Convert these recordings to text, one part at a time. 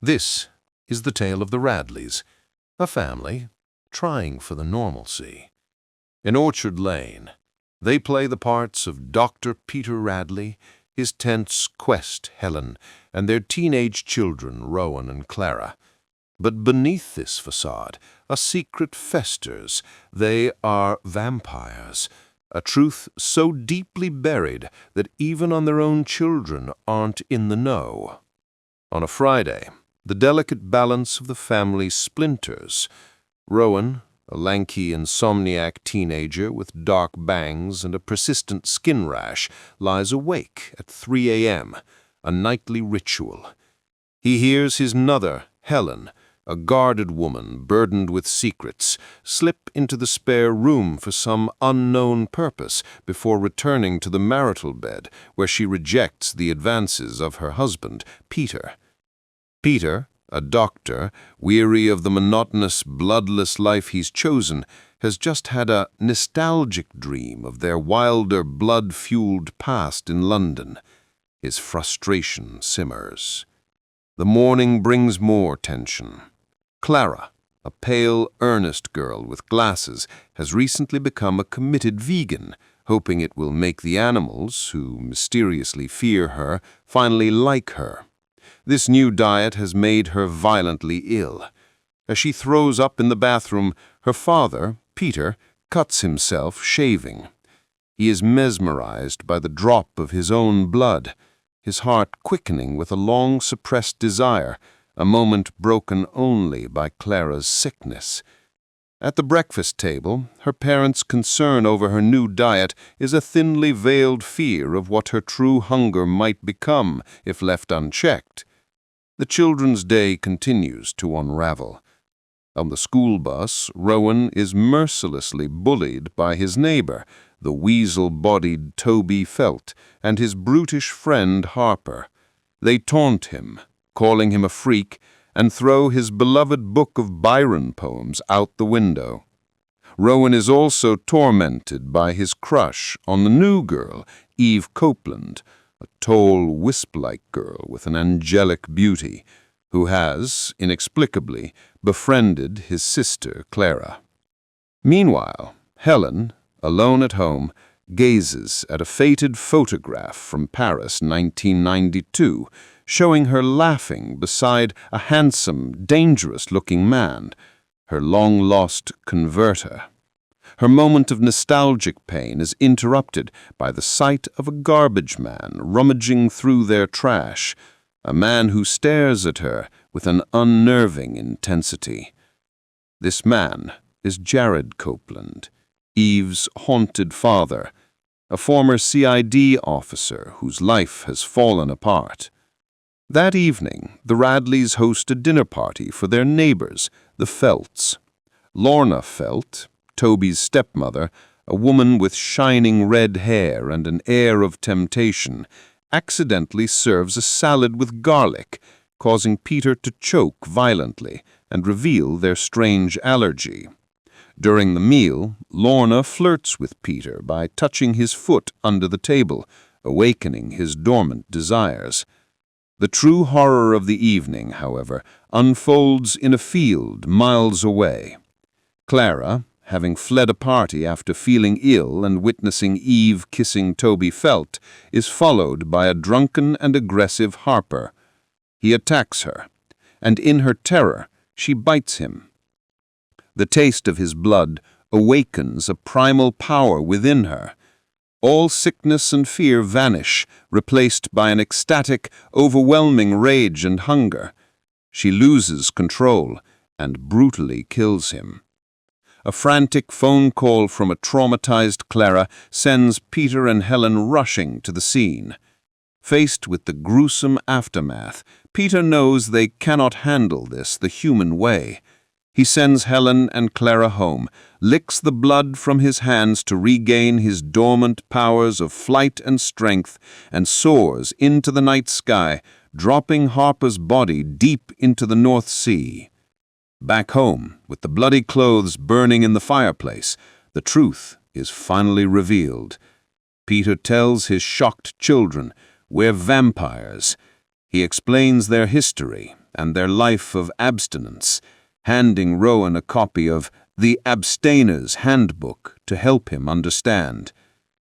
This is the tale of the Radleys, a family trying for the normalcy. In Orchard Lane, they play the parts of Dr. Peter Radley, his tense quest Helen, and their teenage children Rowan and Clara. But beneath this facade, a secret festers. They are vampires, a truth so deeply buried that even on their own children aren't in the know. On a Friday, the delicate balance of the family splinters. Rowan, a lanky insomniac teenager with dark bangs and a persistent skin rash, lies awake at 3 a.m., a nightly ritual. He hears his mother, Helen, a guarded woman burdened with secrets, slip into the spare room for some unknown purpose before returning to the marital bed, where she rejects the advances of her husband, Peter. Peter, a doctor, weary of the monotonous, bloodless life he's chosen, has just had a nostalgic dream of their wilder, blood-fueled past in London. His frustration simmers. The morning brings more tension. Clara, a pale, earnest girl with glasses, has recently become a committed vegan, hoping it will make the animals, who mysteriously fear her, finally like her. This new diet has made her violently ill. As she throws up in the bathroom, her father, Peter, cuts himself shaving. He is mesmerized by the drop of his own blood, his heart quickening with a long-suppressed desire, a moment broken only by Clara's sickness. At the breakfast table, her parents' concern over her new diet is a thinly veiled fear of what her true hunger might become if left unchecked. The children's day continues to unravel. On the school bus, Rowan is mercilessly bullied by his neighbor, the weasel-bodied Toby Felt, and his brutish friend Harper. They taunt him, calling him a freak, and throw his beloved book of Byron poems out the window. Rowan is also tormented by his crush on the new girl, Eve Copeland, a tall, wisp-like girl with an angelic beauty, who has, inexplicably, befriended his sister Clara. Meanwhile, Helen, alone at home, gazes at a faded photograph from Paris 1992, showing her laughing beside a handsome, dangerous-looking man, her long-lost converter. Her moment of nostalgic pain is interrupted by the sight of a garbage man rummaging through their trash, a man who stares at her with an unnerving intensity. This man is Jared Copeland, Eve's haunted father, a former CID officer whose life has fallen apart. That evening, the Radleys host a dinner party for their neighbors, the Felts. Lorna Felt, Toby's stepmother, a woman with shining red hair and an air of temptation, accidentally serves a salad with garlic, causing Peter to choke violently and reveal their strange allergy. During the meal, Lorna flirts with Peter by touching his foot under the table, awakening his dormant desires. The true horror of the evening, however, unfolds in a field miles away. Clara, having fled a party after feeling ill and witnessing Eve kissing Toby Felt, is followed by a drunken and aggressive Harper. He attacks her, and in her terror, she bites him. The taste of his blood awakens a primal power within her. All sickness and fear vanish, replaced by an ecstatic, overwhelming rage and hunger. She loses control and brutally kills him. A frantic phone call from a traumatized Clara sends Peter and Helen rushing to the scene. Faced with the gruesome aftermath, Peter knows they cannot handle this the human way. He sends Helen and Clara home, licks the blood from his hands to regain his dormant powers of flight and strength, and soars into the night sky, dropping Harper's body deep into the North Sea. Back home, with the bloody clothes burning in the fireplace, the truth is finally revealed. Peter tells his shocked children, "We're vampires." He explains their history and their life of abstinence, handing Rowan a copy of The Abstainer's Handbook to help him understand.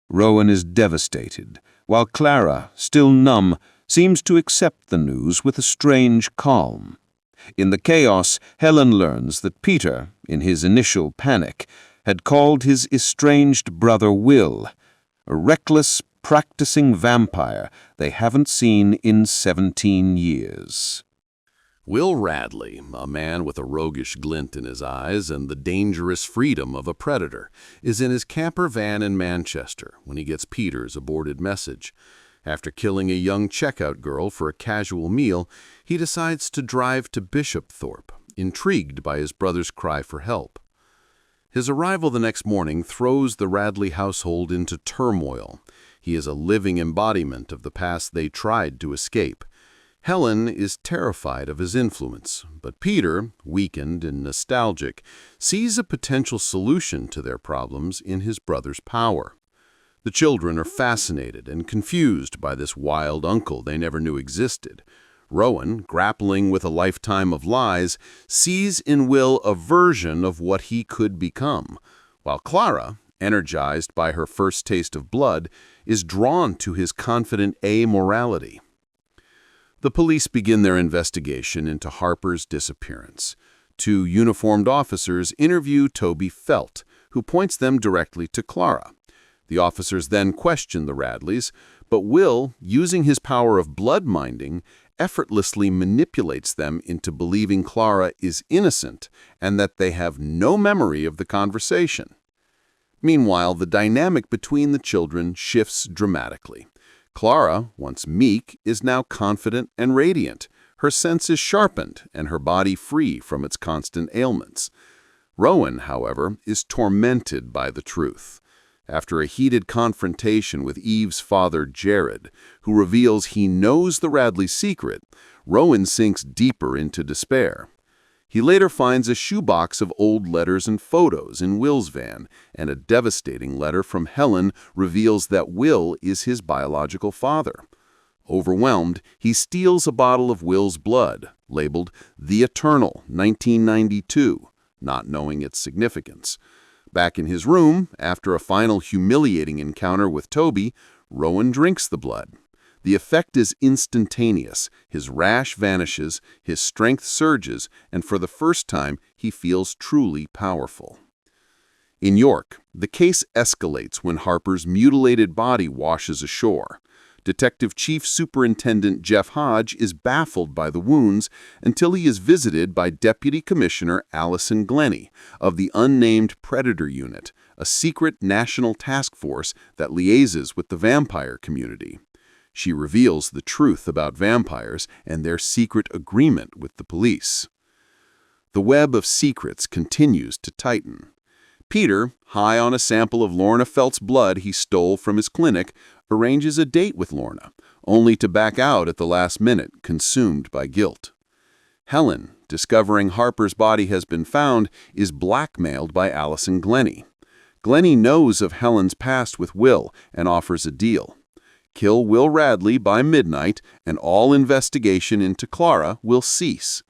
Rowan is devastated, while Clara, still numb, seems to accept the news with a strange calm. In the chaos, Helen learns that Peter, in his initial panic, had called his estranged brother Will, a reckless, practicing vampire they haven't seen in 17 years. Will Radley, a man with a roguish glint in his eyes and the dangerous freedom of a predator, is in his camper van in Manchester when he gets Peter's aborted message. After killing a young checkout girl for a casual meal, he decides to drive to Bishopthorpe, intrigued by his brother's cry for help. His arrival the next morning throws the Radley household into turmoil. He is a living embodiment of the past they tried to escape. Helen is terrified of his influence, but Peter, weakened and nostalgic, sees a potential solution to their problems in his brother's power. The children are fascinated and confused by this wild uncle they never knew existed. Rowan, grappling with a lifetime of lies, sees in Will a version of what he could become, while Clara, energized by her first taste of blood, is drawn to his confident amorality. The police begin their investigation into Harper's disappearance. 2 uniformed officers interview Toby Felt, who points them directly to Clara. The officers then question the Radleys, but Will, using his power of blood minding, effortlessly manipulates them into believing Clara is innocent and that they have no memory of the conversation. Meanwhile, the dynamic between the children shifts dramatically. Clara, once meek, is now confident and radiant. Her sense is sharpened and her body free from its constant ailments. Rowan, however, is tormented by the truth. After a heated confrontation with Eve's father, Jared, who reveals he knows the Radley secret, Rowan sinks deeper into despair. He later finds a shoebox of old letters and photos in Will's van, and a devastating letter from Helen reveals that Will is his biological father. Overwhelmed, he steals a bottle of Will's blood, labeled The Eternal, 1992, not knowing its significance. Back in his room, after a final humiliating encounter with Toby, Rowan drinks the blood. The effect is instantaneous. His rash vanishes, his strength surges, and for the first time, he feels truly powerful. In York, the case escalates when Harper's mutilated body washes ashore. Detective Chief Superintendent Jeff Hodge is baffled by the wounds until he is visited by Deputy Commissioner Allison Glennie of the Unnamed Predator Unit, a secret national task force that liaises with the vampire community. She reveals the truth about vampires and their secret agreement with the police. The web of secrets continues to tighten. Peter, high on a sample of Lorna Felt's blood he stole from his clinic, arranges a date with Lorna, only to back out at the last minute, consumed by guilt. Helen, discovering Harper's body has been found, is blackmailed by Allison Glennie. Glennie knows of Helen's past with Will and offers a deal. Kill Will Radley by midnight, and all investigation into Clara will cease.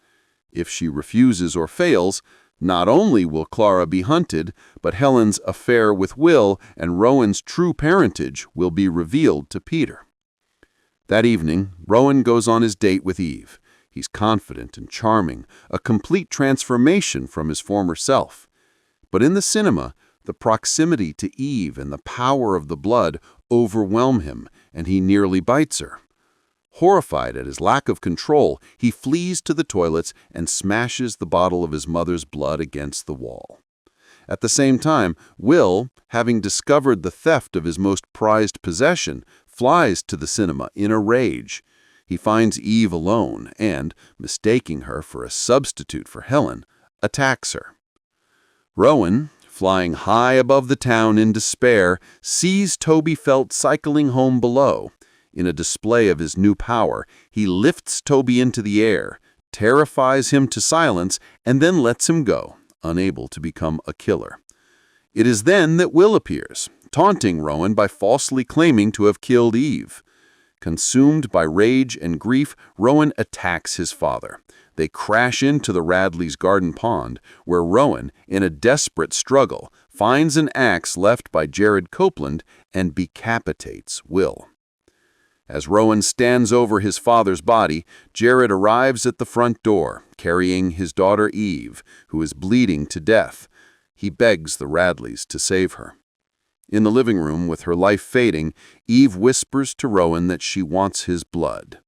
If she refuses or fails, not only will Clara be hunted, but Helen's affair with Will and Rowan's true parentage will be revealed to Peter. That evening, Rowan goes on his date with Eve. He's confident and charming, a complete transformation from his former self. But in the cinema, the proximity to Eve and the power of the blood overwhelm him, and he nearly bites her. Horrified at his lack of control, he flees to the toilets and smashes the bottle of his mother's blood against the wall. At the same time, Will, having discovered the theft of his most prized possession, flies to the cinema in a rage. He finds Eve alone and, mistaking her for a substitute for Helen, attacks her. Rowan, flying high above the town in despair, sees Toby Felt cycling home below. In a display of his new power, he lifts Toby into the air, terrifies him to silence, and then lets him go, unable to become a killer. It is then that Will appears, taunting Rowan by falsely claiming to have killed Eve. Consumed by rage and grief, Rowan attacks his father. They crash into the Radleys' garden pond, where Rowan, in a desperate struggle, finds an axe left by Jared Copeland and decapitates Will. As Rowan stands over his father's body, Jared arrives at the front door, carrying his daughter Eve, who is bleeding to death. He begs the Radleys to save her. In the living room, with her life fading, Eve whispers to Rowan that she wants his blood.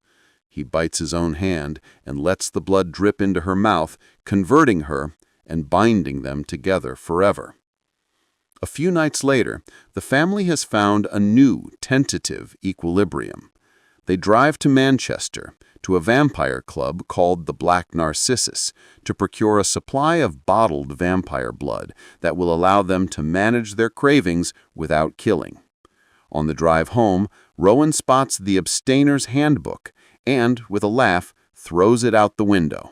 He bites his own hand and lets the blood drip into her mouth, converting her and binding them together forever. A few nights later, the family has found a new, tentative equilibrium. They drive to Manchester, to a vampire club called the Black Narcissus, to procure a supply of bottled vampire blood that will allow them to manage their cravings without killing. On the drive home, Rowan spots the Abstainer's Handbook and, with a laugh, throws it out the window.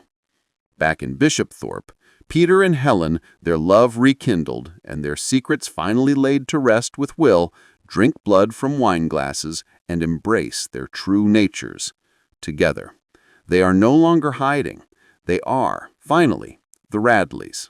Back in Bishopthorpe, Peter and Helen, their love rekindled and their secrets finally laid to rest with Will, drink blood from wine glasses and embrace their true natures together. They are no longer hiding. They are, finally, the Radleys.